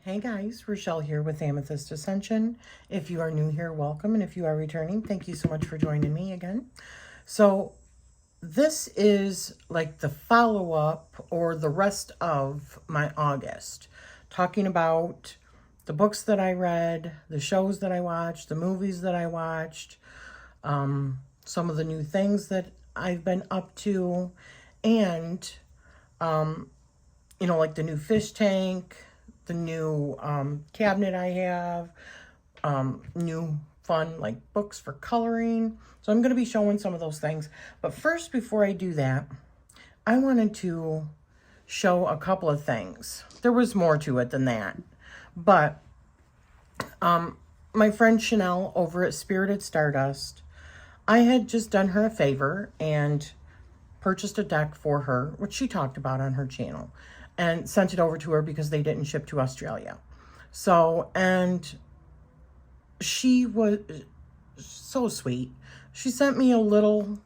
Hey guys, Rochelle here with Amethyst Ascension. If you are new here, welcome. And if you are returning, thank you so much for joining me again. So this is like the follow-up or the rest of my August. Talking about the books that I read, the shows that I watched, the movies that I watched, some of the new things that I've been up to, and like the new fish tank, the new cabinet I have, new fun like books for coloring. So I'm going to be showing some of those things. But first, before I do that, I wanted to show a couple of things. There was more to it than that. But my friend Chanel over at Spirited Stardust, I had just done her a favor and purchased a deck for her, which she talked about on her channel, and sent it over to her because they didn't ship to Australia. So, and she was so sweet. She sent me a little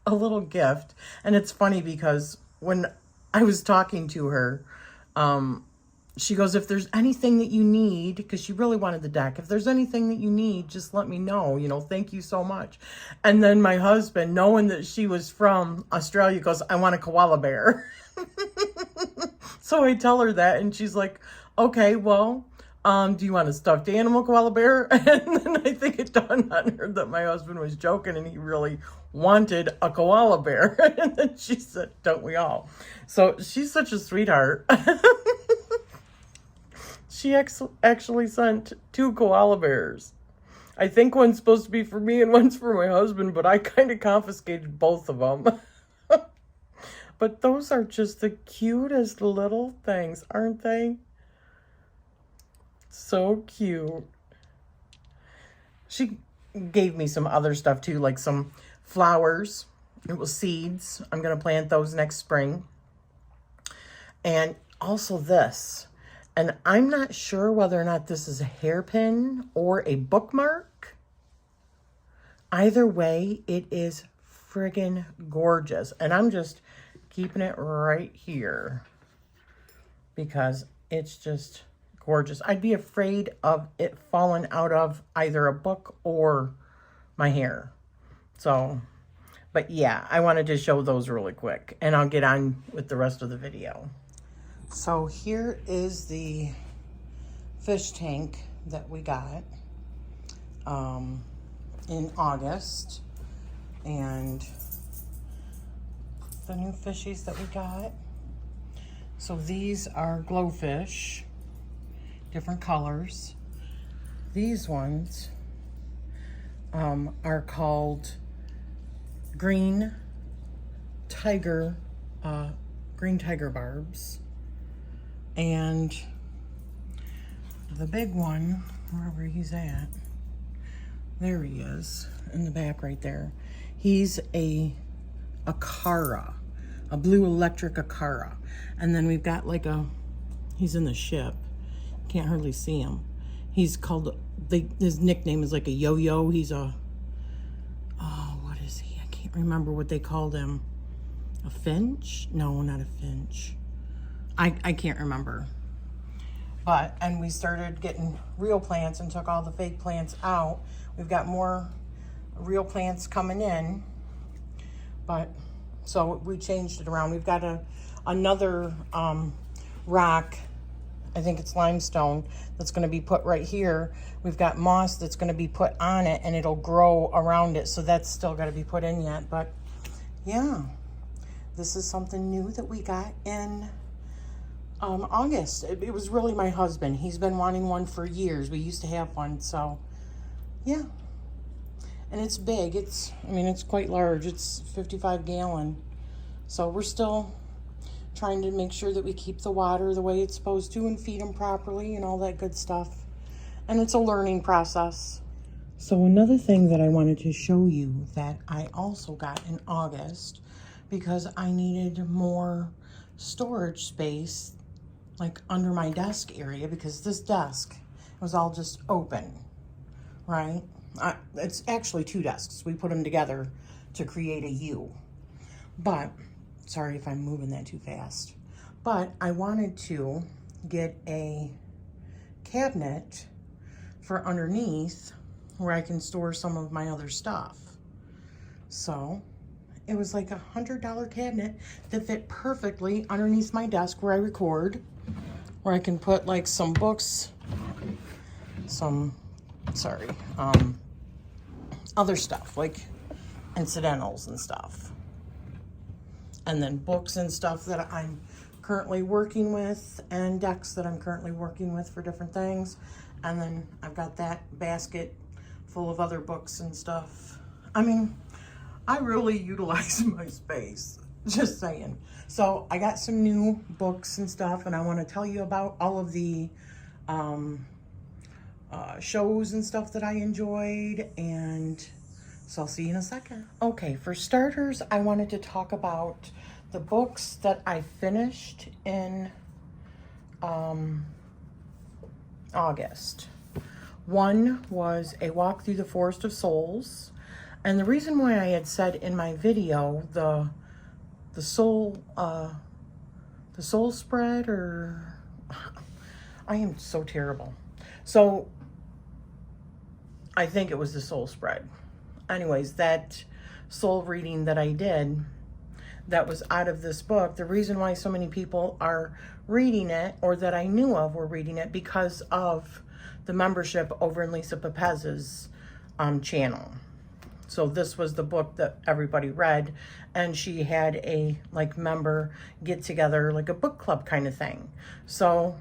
a little gift, and it's funny because when I was talking to her, she goes, if there's anything that you need, because she really wanted the deck, if there's anything that you need, just let me know, thank you so much. And then my husband, knowing that she was from Australia, goes, I want a koala bear. So I tell her that, and she's like, okay, well, do you want a stuffed animal koala bear? And then I think it dawned on her that my husband was joking and he really wanted a koala bear. And then she said, don't we all? So she's such a sweetheart. She actually sent 2 koala bears. I think one's supposed to be for me and one's for my husband, but I kind of confiscated both of them. But those are just the cutest little things, aren't they? So cute. She gave me some other stuff too, like some flowers. It was seeds. I'm going to plant those next spring. And also this. And I'm not sure whether or not this is a hairpin or a bookmark. Either way, it is friggin' gorgeous. And I'm just keeping it right here because it's just gorgeous. I'd be afraid of it falling out of either a book or my hair. So, but yeah, I wanted to show those really quick, and I'll get on with the rest of the video. So here is the fish tank that we got in August, and the new fishies that we got. So these are glowfish, different colors. These ones are called green tiger barbs. And the big one, wherever he's at, there he is in the back right there. He's a Akara, a blue electric Akara. And then we've got like he's in the ship. Can't hardly see him. He's called, his nickname is like a yo-yo. He's what is he? I can't remember what they called him. A finch? No, not a finch. I can't remember. And we started getting real plants and took all the fake plants out. We've got more real plants coming in. So we changed it around. We've got another rock, I think it's limestone, that's going to be put right here. We've got moss that's going to be put on it, and it'll grow around it. So that's still got to be put in yet. But yeah, this is something new that we got in August. It was really my husband. He's been wanting one for years. We used to have one. So yeah. And it's big. It's quite large. It's 55 gallon. So we're still trying to make sure that we keep the water the way it's supposed to and feed them properly and all that good stuff. And it's a learning process. So another thing that I wanted to show you that I also got in August, because I needed more storage space like under my desk area, because this desk was all just open, right? It's actually 2 desks. We put them together to create a U. But, sorry if I'm moving that too fast. But I wanted to get a cabinet for underneath where I can store some of my other stuff. So it was like $100 cabinet that fit perfectly underneath my desk where I record, where I can put like some books, other stuff like incidentals and stuff. And then books and stuff that I'm currently working with, and decks that I'm currently working with for different things. And then I've got that basket full of other books and stuff. I mean, I really utilize my space, just saying. So I got some new books and stuff, and I want to tell you about all of the shows and stuff that I enjoyed, and so I'll see you in a second. Okay, for starters, I wanted to talk about the books that I finished in August. One was A Walk Through the Forest of Souls, and the reason why I had said in my video the soul spread, or I am so terrible. So I think it was the soul spread. Anyways, that soul reading that I did, that was out of this book. The reason why so many people are reading it, or that I knew of were reading it, because of the membership over in Lisa Pepez's channel. So this was the book that everybody read, and she had a like member get together, like a book club kind of thing. So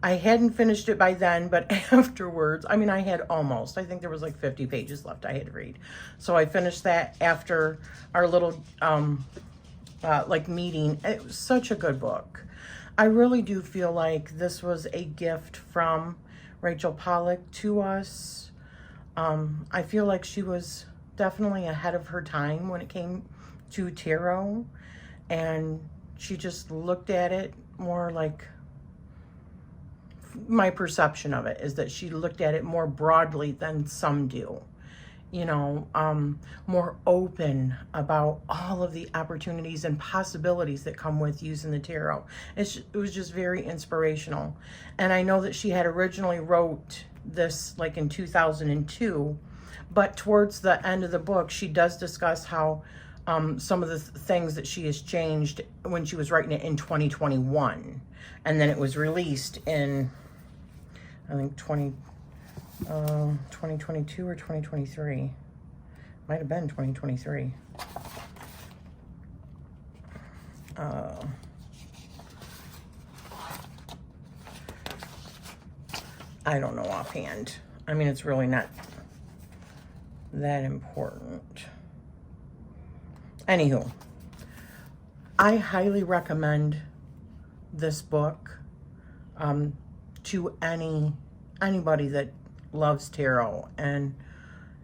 I hadn't finished it by then, but afterwards, I mean, I had almost, I think there was like 50 pages left I had to read. So I finished that after our little like meeting. It was such a good book. I really do feel like this was a gift from Rachel Pollack to us. I feel like she was definitely ahead of her time when it came to tarot, and she just looked at it more like, my perception of it is that she looked at it more broadly than some do, you know, more open about all of the opportunities and possibilities that come with using the tarot. It was just very inspirational. And I know that she had originally wrote this like in 2002, but towards the end of the book, she does discuss how some of the things that she has changed when she was writing it in 2021. And then it was released in, I think 2022 or 2023. Might have been 2023. I don't know offhand. I mean, it's really not that important. Anywho, I highly recommend this book to anybody that loves tarot and,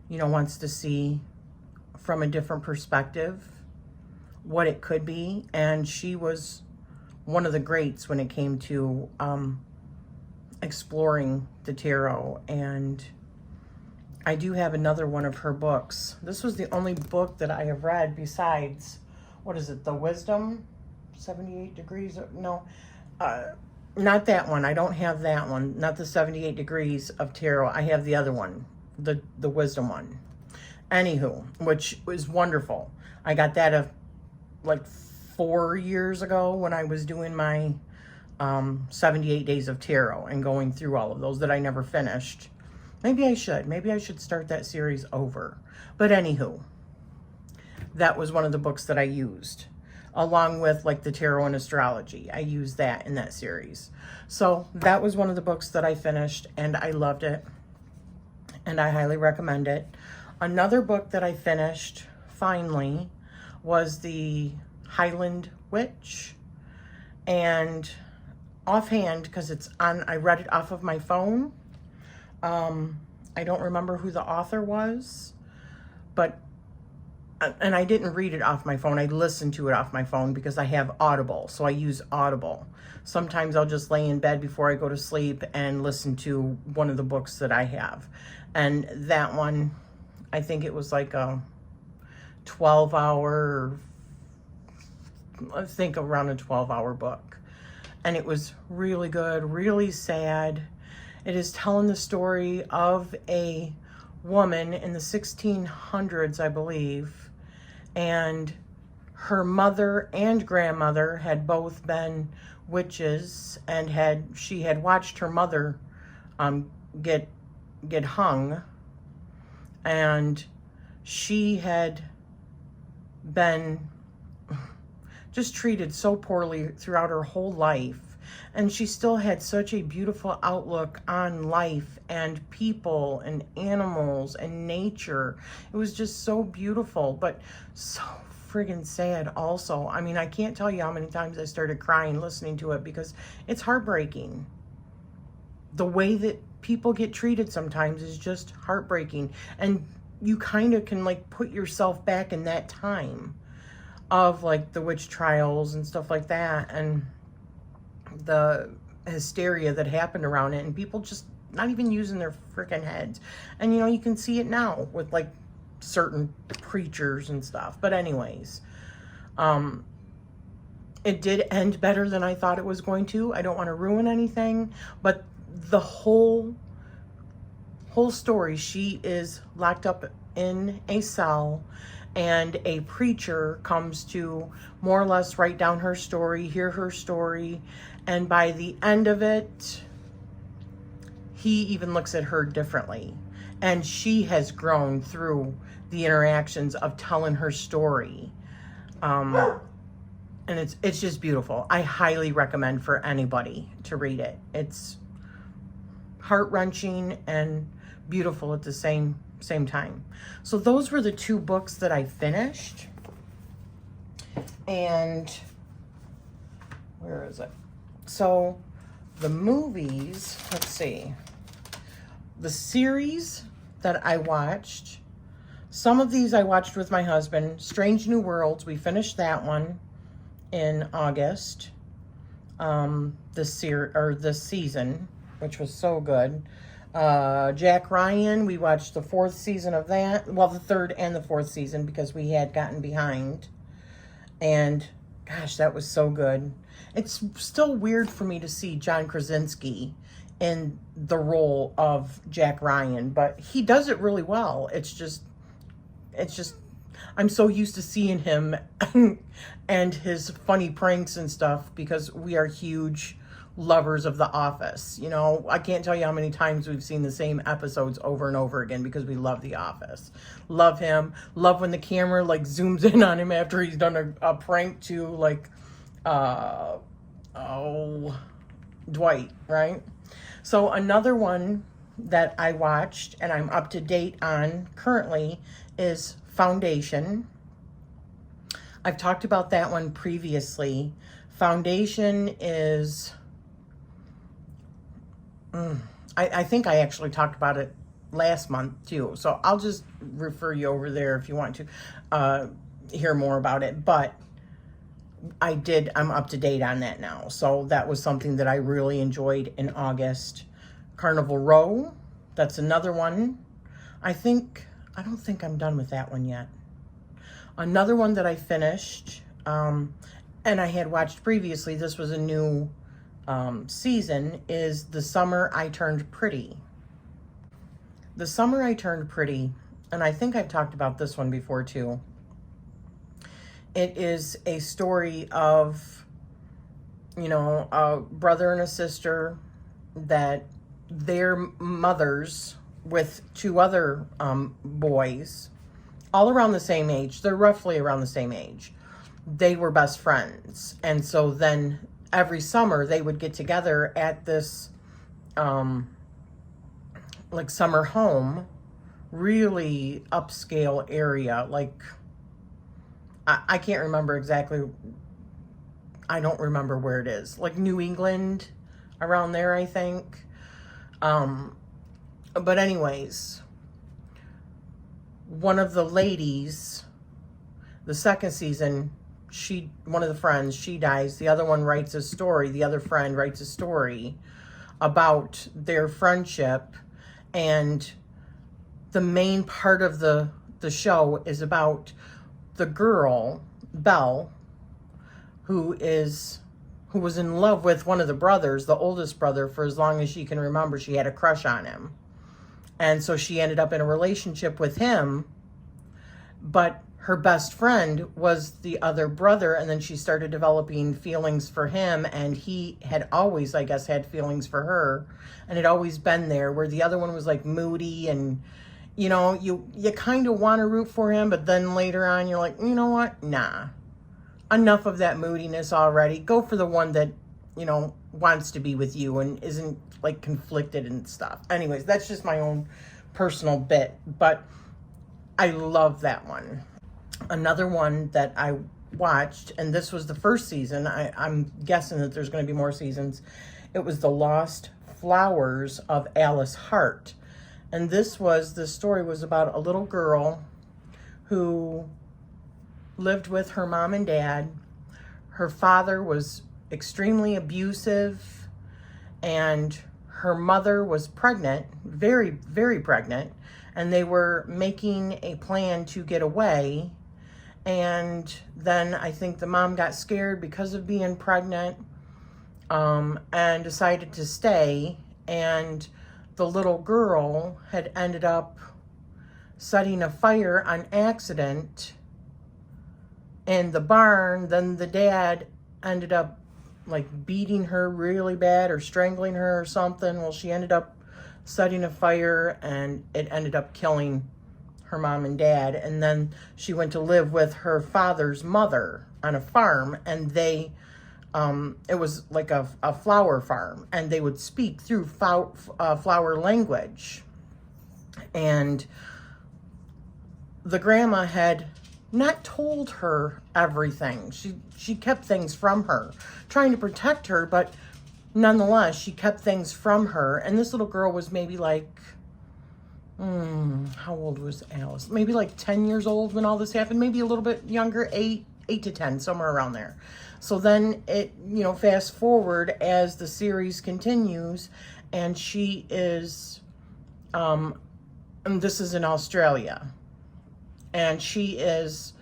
you know, wants to see from a different perspective what it could be. And she was one of the greats when it came to exploring the tarot. And I do have another one of her books. This was the only book that I have read besides, what is it, The Wisdom 78 Degrees? No, not that one. I don't have that one. Not the 78 Degrees of Tarot. I have the other one, the Wisdom one. Anywho, which was wonderful. I got that like 4 years ago when I was doing my 78 Days of Tarot and going through all of those that I never finished. Maybe I should. Maybe I should start that series over. But anywho, that was one of the books that I used, along with like the Tarot and Astrology. I used that in that series. So that was one of the books that I finished, and I loved it, and I highly recommend it. Another book that I finished finally was the Highland Witch, and offhand, because it's on, I read it off of my phone. I don't remember who the author was, but, and I didn't read it off my phone. I listened to it off my phone because I have Audible, so I use Audible. Sometimes I'll just lay in bed before I go to sleep and listen to one of the books that I have. And that one, I think it was like a 12-hour, I think around a 12-hour book. And it was really good, really sad. It is telling the story of a woman in the 1600s, I believe, and her mother and grandmother had both been witches, and she had watched her mother get hung, and she had been just treated so poorly throughout her whole life. And she still had such a beautiful outlook on life and people and animals and nature. It was just so beautiful, but so friggin' sad also. I mean, I can't tell you how many times I started crying listening to it, because it's heartbreaking. The way that people get treated sometimes is just heartbreaking. And you kind of can like put yourself back in that time of like the witch trials and stuff like that, and the hysteria that happened around it, and people just not even using their freaking heads. And you know, you can see it now with like certain preachers and stuff. But anyways, it did end better than I thought it was going to. I don't want to ruin anything, but the whole story, she is locked up in a cell, and a preacher comes to more or less write down her story, hear her story, and by the end of it, he even looks at her differently. And she has grown through the interactions of telling her story. And it's just beautiful. I highly recommend for anybody to read it. It's heart-wrenching and beautiful at the same time. So those were the two books that I finished. And where is it? So the movies, let's see. The series that I watched, some of these I watched with my husband. Strange New Worlds, we finished that one in August. This season, which was so good. Jack Ryan, we watched the 4th season of that. Well, the 3rd and the 4th season, because we had gotten behind. And gosh, that was so good. It's still weird for me to see John Krasinski in the role of Jack Ryan, but he does it really well. It's just, I'm so used to seeing him and his funny pranks and stuff, because we are huge lovers of The Office. You know, I can't tell you how many times we've seen the same episodes over and over again, because we love The Office. Love him. Love when the camera like zooms in on him after he's done a prank to like, Dwight, right? So another one that I watched and I'm up to date on currently is Foundation. I've talked about that one previously. Foundation is, I think I actually talked about it last month too. So I'll just refer you over there if you want to hear more about it. But I'm up to date on that now. So that was something that I really enjoyed in August. Carnival Row, that's another one. I don't think I'm done with that one yet. Another one that I finished, and I had watched previously, this was a new season, is The Summer I Turned Pretty. The Summer I Turned Pretty, and I think I've talked about this one before too. It is a story of, you know, a brother and a sister that their mothers with 2 other boys, all around the same age. They're roughly around the same age. They were best friends. And so then every summer they would get together at this like summer home, really upscale area. Like, I can't remember exactly. I don't remember where it is. Like New England, around there, I think. But anyways, one of the ladies, the second season, one of the friends, she dies. The other one writes a story. The other friend writes a story about their friendship. And the main part of the show is about the girl, Belle, who is who was in love with one of the brothers, the oldest brother, for as long as she can remember. She had a crush on him. And so she ended up in a relationship with him, but her best friend was the other brother, and then she started developing feelings for him, and he had always, I guess, had feelings for her, and had always been there, where the other one was like moody, and you know, you kind of want to root for him, but then later on you're like, you know what, nah, enough of that moodiness already. Go for the one that, you know, wants to be with you and isn't like conflicted and stuff. Anyways, that's just my own personal bit, but I love that one. Another one that I watched, and this was the first season, I'm guessing that there's going to be more seasons. It was The Lost Flowers of Alice Hart. And the story was about a little girl who lived with her mom and dad. Her father was extremely abusive, and her mother was pregnant, very, very pregnant, and they were making a plan to get away. And then I think the mom got scared because of being pregnant, and decided to stay. And the little girl had ended up setting a fire on accident in the barn. Then the dad ended up like beating her really bad or strangling her or something. Well, she ended up setting a fire, and it ended up killing her mom and dad. And then she went to live with her father's mother on a farm, and they it was like a flower farm, and they would speak through flower language. And the grandma had not told her everything. She kept things from her, trying to protect her, but nonetheless, she kept things from her. And this little girl was maybe like, how old was Alice? Maybe like 10 years old when all this happened, maybe a little bit younger, 8 to 10, somewhere around there. So then it, you know, fast forward as the series continues, and she is, and this is in Australia, and she is,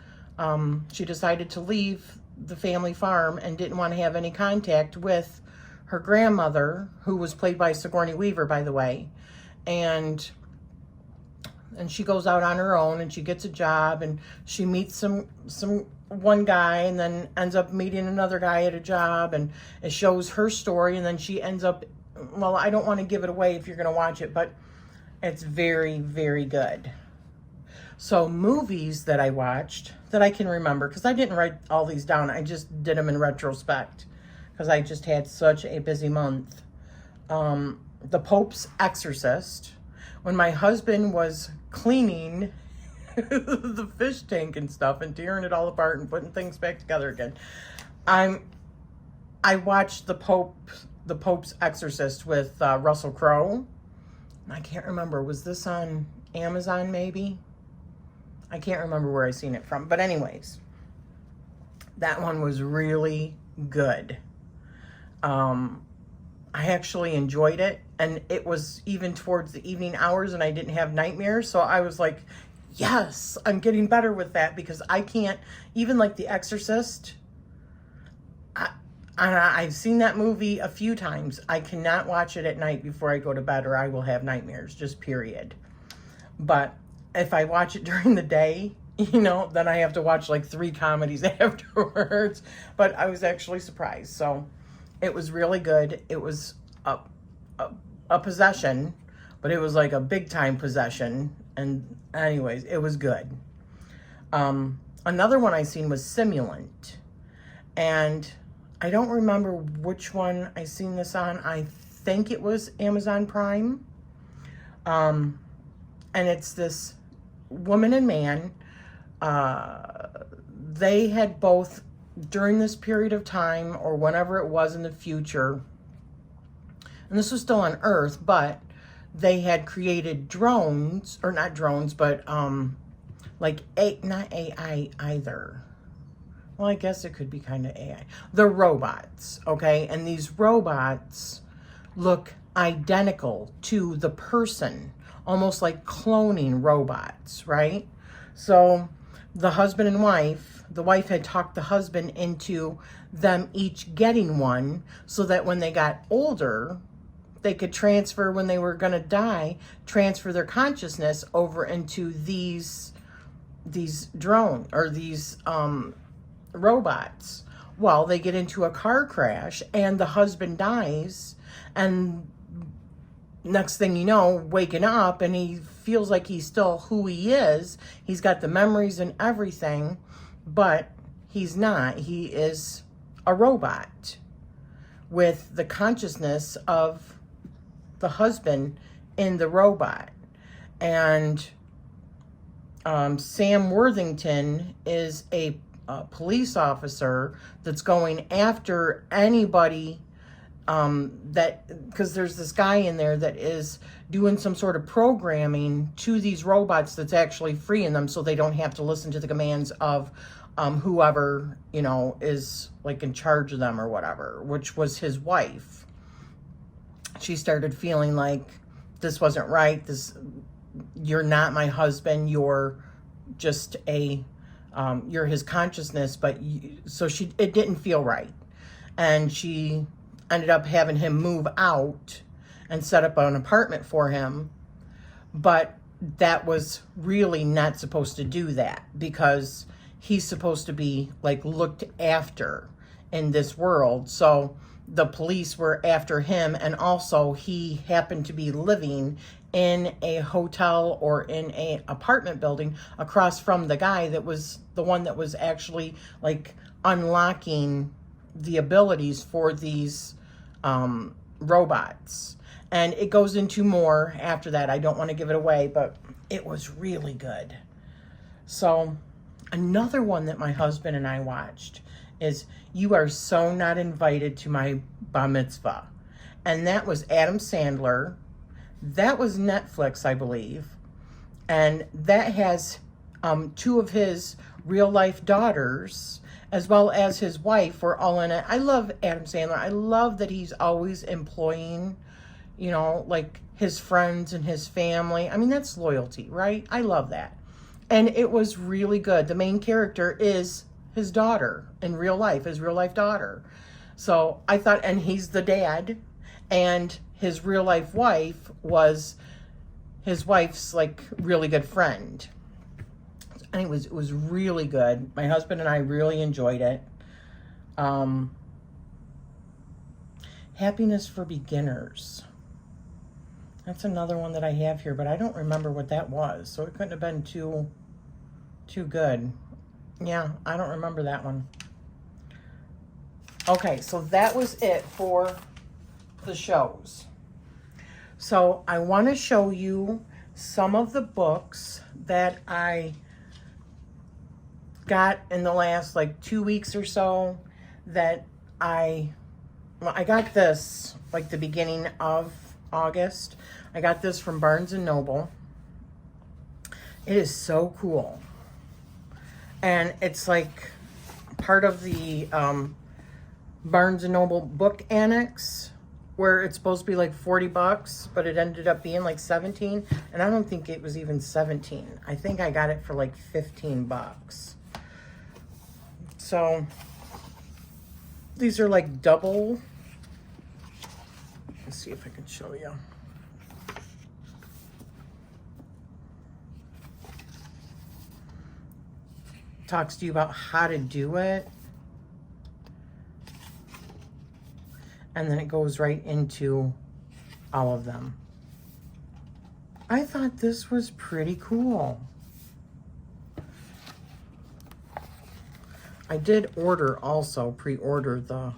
she decided to leave the family farm and didn't want to have any contact with her grandmother, who was played by Sigourney Weaver, by the way. And she goes out on her own, and she gets a job, and she meets one guy, and then ends up meeting another guy at a job, and it shows her story. And then she ends up, well, I don't want to give it away if you're going to watch it, but it's very, very good. So movies that I watched that I can remember, because I didn't write all these down, I just did them in retrospect, because I just had such a busy month. The Pope's Exorcist. When my husband was cleaning the fish tank and stuff and tearing it all apart and putting things back together again, I watched the Pope's Exorcist with Russell Crowe. I can't remember, was this on Amazon maybe? I can't remember where I seen it from, but anyways, that one was really good. I actually enjoyed it, and it was even towards the evening hours, and I didn't have nightmares, so I was like, yes, I'm getting better with that, because I can't, even like The Exorcist, I've seen that movie a few times. I cannot watch it at night before I go to bed, or I will have nightmares, just period. But if I watch it during the day, you know, then I have to watch like 3 comedies afterwards. But I was actually surprised. So it was really good. It was a possession, but it was like a big time possession. And anyways, it was good. Another one I seen was Simulant. And I don't remember which one I seen this on. I think it was Amazon Prime. And it's this woman and man. They had both, during this period of time, or whenever it was in the future, and this was still on Earth, but they had created drones, or not drones, but like not AI either. Well, I guess it could be kind of AI. The robots, okay? And these robots look identical to the person, almost like cloning robots, right? So the husband and wife the wife had talked the husband into them each getting one so that when they got older, they could transfer, when they were going to die, transfer their consciousness over into these drone or these robots. Well, they get into a car crash and the husband dies, and next thing you know, waking up, and he feels like he's still who he is. He's got the memories and everything, but he's not. He is a robot with the consciousness of the husband in the robot. And Sam Worthington is a police officer that's going after anybody because there's this guy in there that is doing some sort of programming to these robots that's actually freeing them so they don't have to listen to the commands of whoever, you know, is like in charge of them or whatever, which was his wife. She started feeling like this wasn't right. You're not my husband. You're just you're his consciousness, but it didn't feel right. And she ended up having him move out and set up an apartment for him. But that was really not supposed to do that, because he's supposed to be like looked after in this world. So the police were after him, and also he happened to be living in a hotel or in a apartment building across from the guy that was the one that was actually like unlocking the abilities for these robots. And it goes into more after that. I don't want to give it away, but it was really good. So another one that my husband and I watched is You Are So Not Invited to My Bar Mitzvah. And that was Adam Sandler. That was Netflix, I believe. And that has two of his real life daughters, as well as his wife, were all in it. I love Adam Sandler. I love that he's always employing, you know, like his friends and his family. I mean, that's loyalty, right? I love that. And it was really good. The main character is his daughter in real life, his real life daughter. So I thought, and he's the dad, and his real life wife was his wife's like really good friend. And it was really good. My husband and I really enjoyed it. Happiness for Beginners. That's another one that I have here, but I don't remember what that was. So it couldn't have been too good. Yeah, I don't remember that one. Okay, so that was it for the shows. So I want to show you some of the books that I got in the last like 2 weeks or so that I got this like the beginning of August. I got this from Barnes & Noble. It is so cool. And it's like part of the Barnes & Noble book annex, where it's supposed to be like $40, but it ended up being like 17. And I don't think it was even 17. I think I got it for like $15. So these are like double. Let's see if I can show you. Talks to you about how to do it. And then it goes right into all of them. I thought this was pretty cool. I did also pre-order the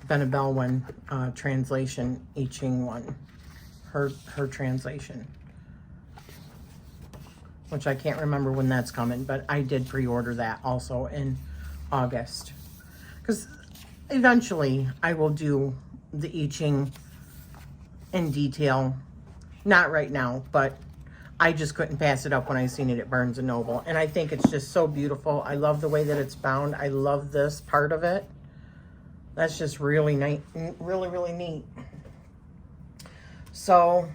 Benabel one, translation, I Ching one, her translation, which I can't remember when that's coming, but I did pre-order that also in August, because eventually I will do the I Ching in detail. Not right now, but I just couldn't pass it up when I seen it at Barnes & Noble. And I think it's just so beautiful. I love the way that it's bound. I love this part of it. That's just really nice, really, really neat. So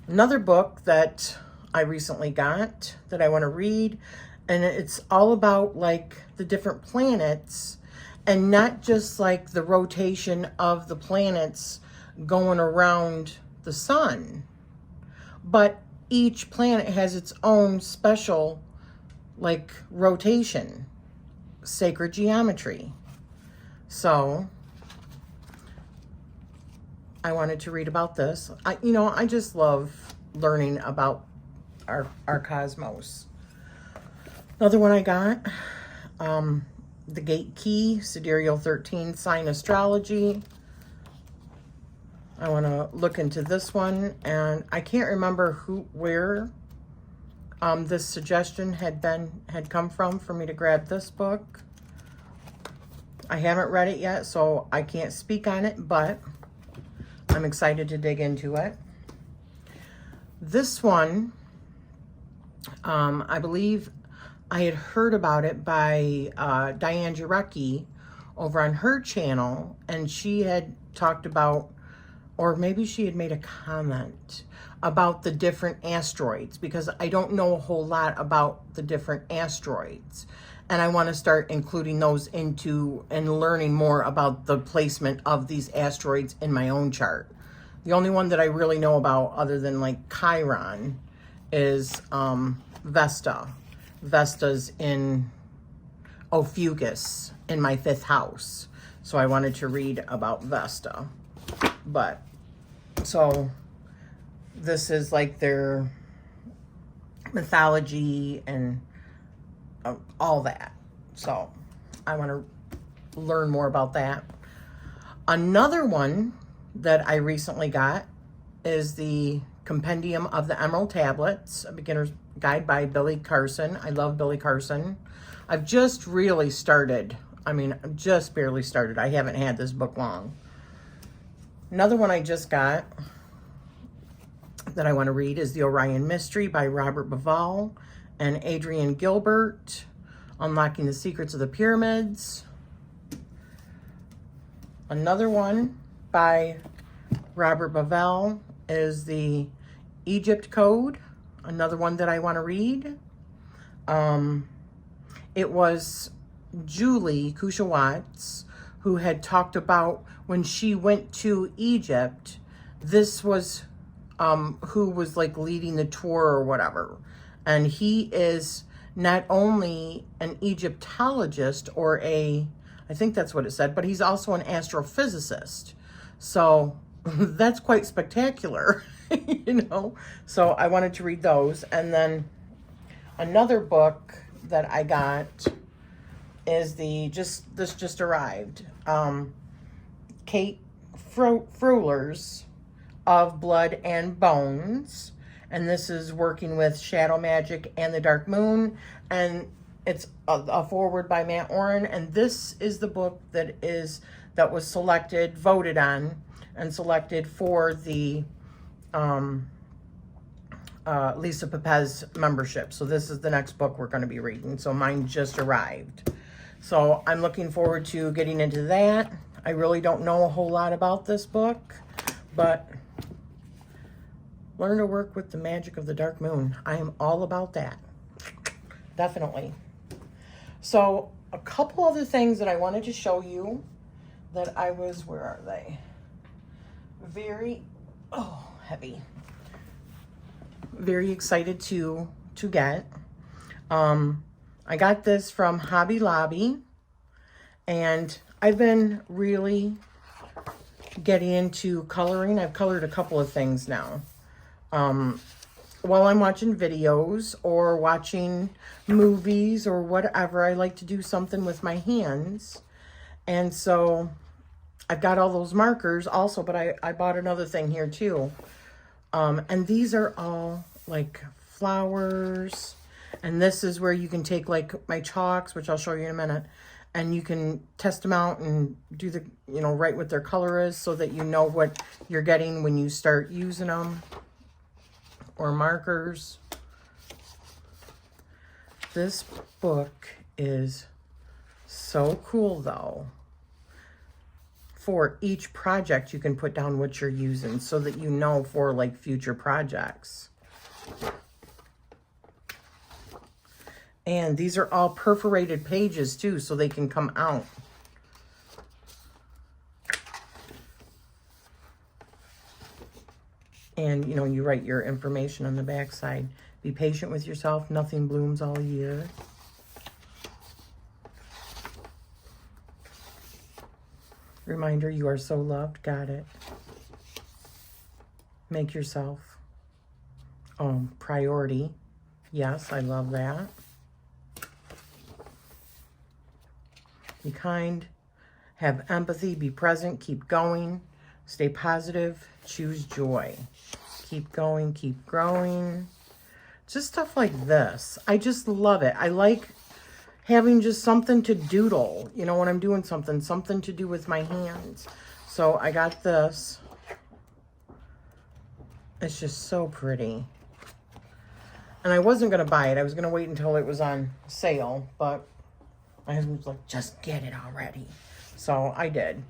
another book that I recently got that I want to read And it's all about like the different planets, and not just like the rotation of the planets going around the sun, but each planet has its own special like rotation, sacred geometry. So I wanted to read about this. I just love learning about our cosmos. Another one I got, the Gate Key, Sidereal 13 Sign Astrology. I want to look into this one, and I can't remember where this suggestion had come from for me to grab this book. I haven't read it yet, so I can't speak on it, but I'm excited to dig into it. This one, I believe I had heard about it by Diane Jarecki over on her channel, and she had talked about, or maybe she had made a comment about the different asteroids, because I don't know a whole lot about the different asteroids. And I want to start including those into and learning more about the placement of these asteroids in my own chart. The only one that I really know about, other than like Chiron, is Vesta. Vesta's in Ophiuchus in my 5th house. So I wanted to read about Vesta. But, so this is like their mythology and all that. So I want to learn more about that. Another one that I recently got is the Compendium of the Emerald Tablets, a beginner's guide by Billy Carson. I love Billy Carson. I've just really started. I've just barely started. I haven't had this book long. Another one I just got that I want to read is the Orion Mystery by Robert Bauval and Adrian Gilbert, Unlocking the Secrets of the Pyramids. Another one by Robert Bauval is the Egypt Code, another one that I want to read. It was Julie Kushawatz who had talked about when she went to Egypt, this was who was like leading the tour or whatever. And he is not only an Egyptologist or I think that's what it said, but he's also an astrophysicist. So that's quite spectacular, So I wanted to read those. And then another book that I got is this just arrived. Kate Fruller's Of Blood and Bones. And this is working with Shadow Magic and the Dark Moon. And it's a foreword by Matt Oren. And this is the book that was selected, voted on, and selected for the Lisa Pepez membership. So this is the next book we're going to be reading. So mine just arrived. So I'm looking forward to getting into that. I really don't know a whole lot about this book, but learn to work with the magic of the dark moon. I am all about that. Definitely. So a couple other things that I wanted to show you that where are they? Very, heavy. Very excited to get. I got this from Hobby Lobby, and I've been really getting into coloring. I've colored a couple of things now. While I'm watching videos or watching movies or whatever, I like to do something with my hands. And so I've got all those markers also, but I bought another thing here too. And these are all like flowers. And this is where you can take like my chalks, which I'll show you in a minute, and you can test them out and do the, write what their color is so that you know what you're getting when you start using them. Or markers. This book is so cool though. For each project, you can put down what you're using so that you know for like future projects. And these are all perforated pages too, so they can come out. And, you know, you write your information on the back side. Be patient with yourself. Nothing blooms all year. Reminder, you are so loved. Got it. Make yourself priority. Yes, I love that. Be kind. Have empathy. Be present. Keep going. Stay positive. Choose joy. Keep going. Keep growing. Just stuff like this. I just love it. I like having just something to doodle, you know, when I'm doing something to do with my hands. So I got this. It's just so pretty. And I wasn't going to buy it. I was going to wait until it was on sale, but my husband was like, just get it already. So I did.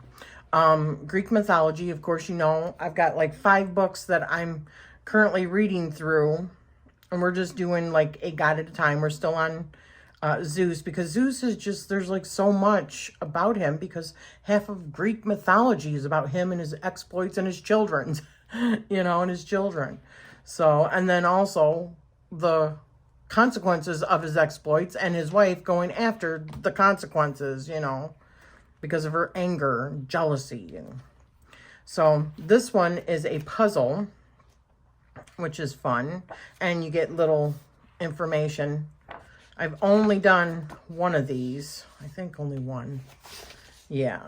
Greek mythology, of course, you know, I've got like 5 books that I'm currently reading through, and we're just doing like a god at a time. We're still on Zeus, because Zeus is just, there's like so much about him, because half of Greek mythology is about him and his exploits and his children, you know, and his children. So, and then also the consequences of his exploits and his wife going after the consequences, you know, because of her anger, jealousy. So this one is a puzzle, which is fun, and you get little information. I've only done one of these. I think only one. Yeah.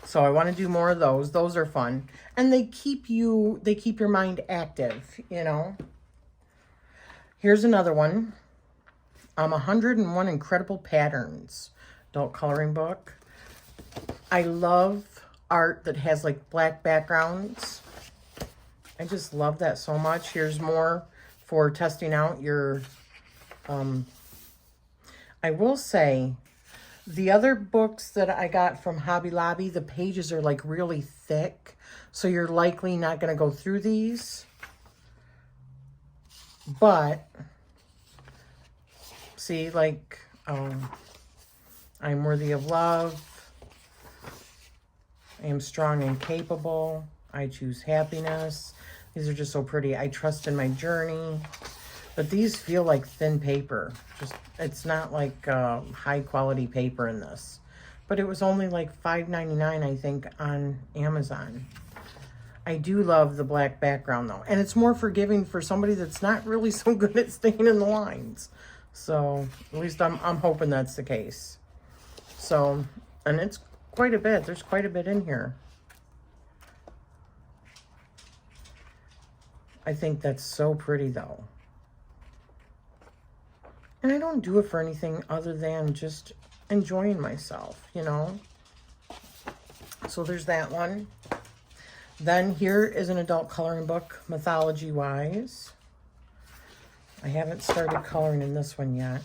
So I want to do more of those. Those are fun. And they keep your mind active, you know. Here's another one. 101 Incredible Patterns. Adult coloring book. I love art that has like black backgrounds. I just love that so much. Here's more for testing out your, I will say, the other books that I got from Hobby Lobby, the pages are like really thick, so you're likely not going to go through these. But, see, like, I'm worthy of love. I am strong and capable. I choose happiness. These are just so pretty. I trust in my journey. But these feel like thin paper. Just, it's not like high quality paper in this. But it was only like $5.99, I think, on Amazon. I do love the black background though. And it's more forgiving for somebody that's not really so good at staying in the lines. So at least I'm hoping that's the case. So, and it's quite a bit. There's quite a bit in here. I think that's so pretty though. And I don't do it for anything other than just enjoying myself, you know. So there's that one. Then here is an adult coloring book, mythology-wise. I haven't started coloring in this one yet.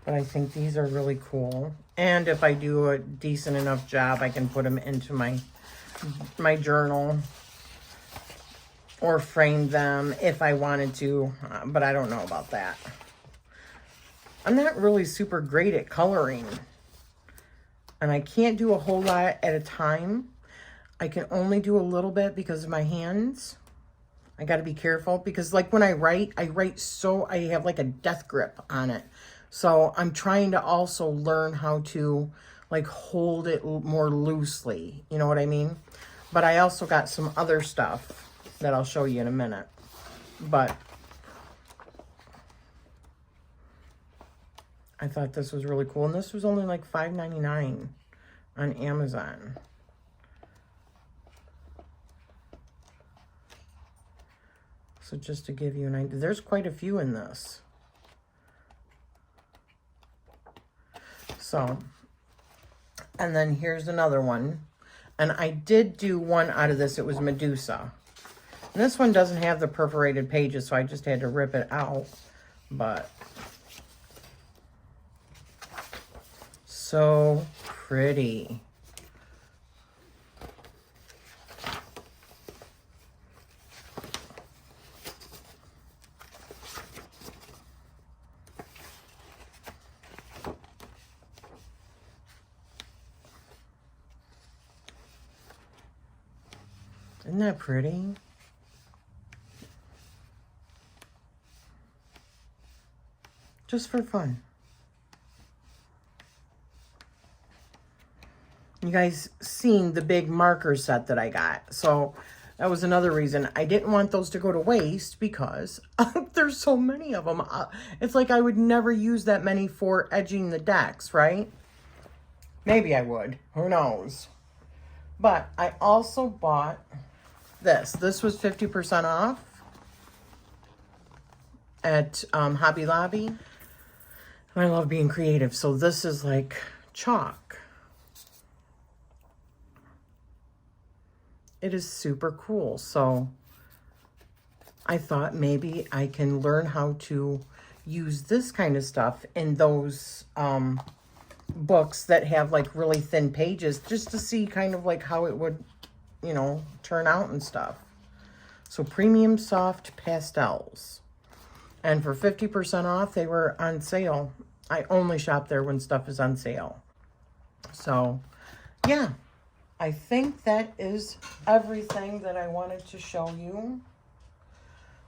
But I think these are really cool. And if I do a decent enough job, I can put them into my journal or frame them if I wanted to, but I don't know about that. I'm not really super great at coloring, and I can't do a whole lot at a time. I can only do a little bit because of my hands. I got to be careful because like when I write so I have like a death grip on it. So I'm trying to also learn how to like hold it more loosely. You know what I mean? But I also got some other stuff that I'll show you in a minute. But I thought this was really cool. And this was only like $5.99 on Amazon. So just to give you an idea, there's quite a few in this. So, and then here's another one. And I did do one out of this. It was Medusa. And this one doesn't have the perforated pages, so I just had to rip it out. But so pretty. Isn't that pretty? Just for fun. You guys seen the big marker set that I got. So that was another reason I didn't want those to go to waste, because there's so many of them. It's like I would never use that many for edging the decks, right? Maybe I would. Who knows? But I also bought this. This was 50% off at Hobby Lobby. And I love being creative. So this is like chalk. It is super cool. So I thought maybe I can learn how to use this kind of stuff in those books that have like really thin pages, just to see kind of like how it would, you know, turn out and stuff. So premium soft pastels. And for 50% off, they were on sale. I only shop there when stuff is on sale. So, yeah. I think that is everything that I wanted to show you.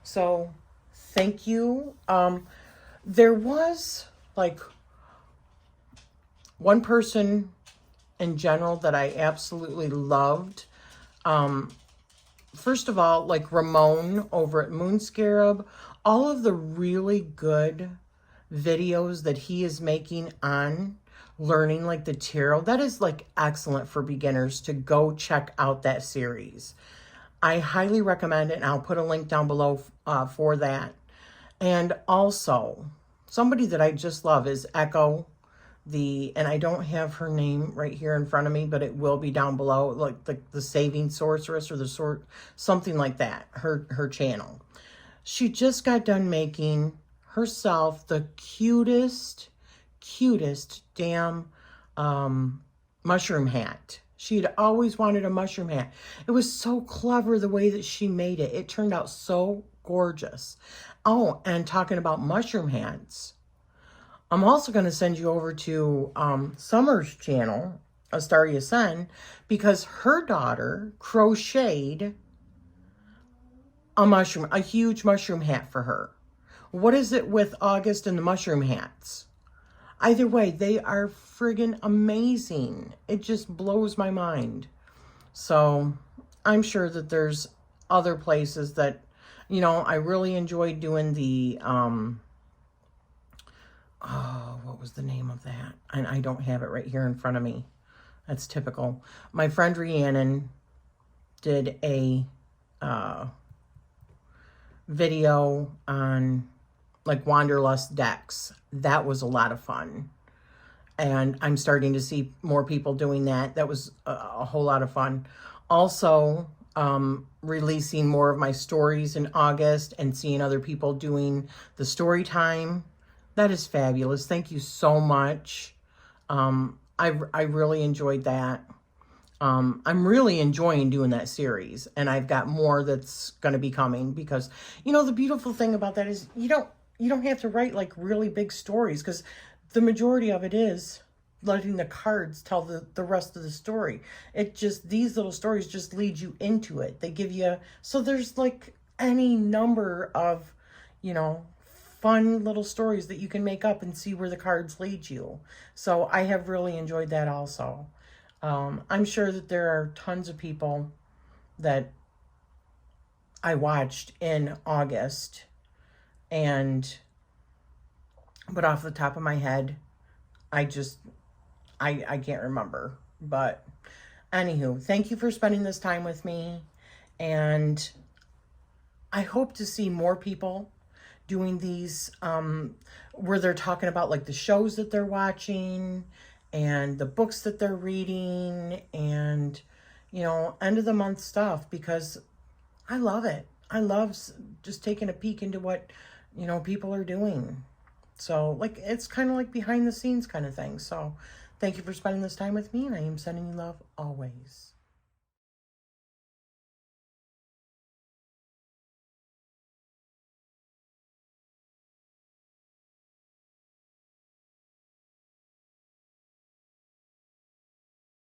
So, thank you. There was, like, one person in general that I absolutely loved. First of all, like Ramon over at Moon Scarab, all of the really good videos that he is making on learning like the tarot, that is like excellent for beginners to go check out that series. I highly recommend it, and I'll put a link down below for that. And also, somebody that I just love is Echo, and I don't have her name right here in front of me, but it will be down below, like the Saving Sorceress or something like that, her channel. She just got done making herself the cutest damn mushroom hat. She had always wanted a mushroom hat. It was so clever the way that she made it. It turned out so gorgeous. Oh, and talking about mushroom hats, I'm also going to send you over to Summer's channel, Astaria Sen, because her daughter crocheted a huge mushroom hat for her. What is it with August and the mushroom hats? Either way, they are friggin' amazing. It just blows my mind. So I'm sure that there's other places that, you know, I really enjoyed doing the, what was the name of that? And I don't have it right here in front of me. That's typical. My friend Rhiannon did a video on like Wanderlust decks. That was a lot of fun. And I'm starting to see more people doing that. That was a whole lot of fun. Also, releasing more of my stories in August and seeing other people doing the story time. That is fabulous. Thank you so much. I really enjoyed that. I'm really enjoying doing that series, and I've got more that's going to be coming, because, you know, the beautiful thing about that is you don't have to write like really big stories, because the majority of it is letting the cards tell the rest of the story. These little stories just lead you into it. They give you, so there's like any number of, you know, fun little stories that you can make up and see where the cards lead you. So I have really enjoyed that also. I'm sure that there are tons of people that I watched in August, but off the top of my head, I can't remember. But anywho, thank you for spending this time with me, and I hope to see more people doing these where they're talking about like the shows that they're watching and the books that they're reading, and, you know, end of the month stuff, because I love it. I love just taking a peek into what, you know, people are doing. So, like, it's kind of like behind the scenes kind of thing. So, thank you for spending this time with me, and I am sending you love always.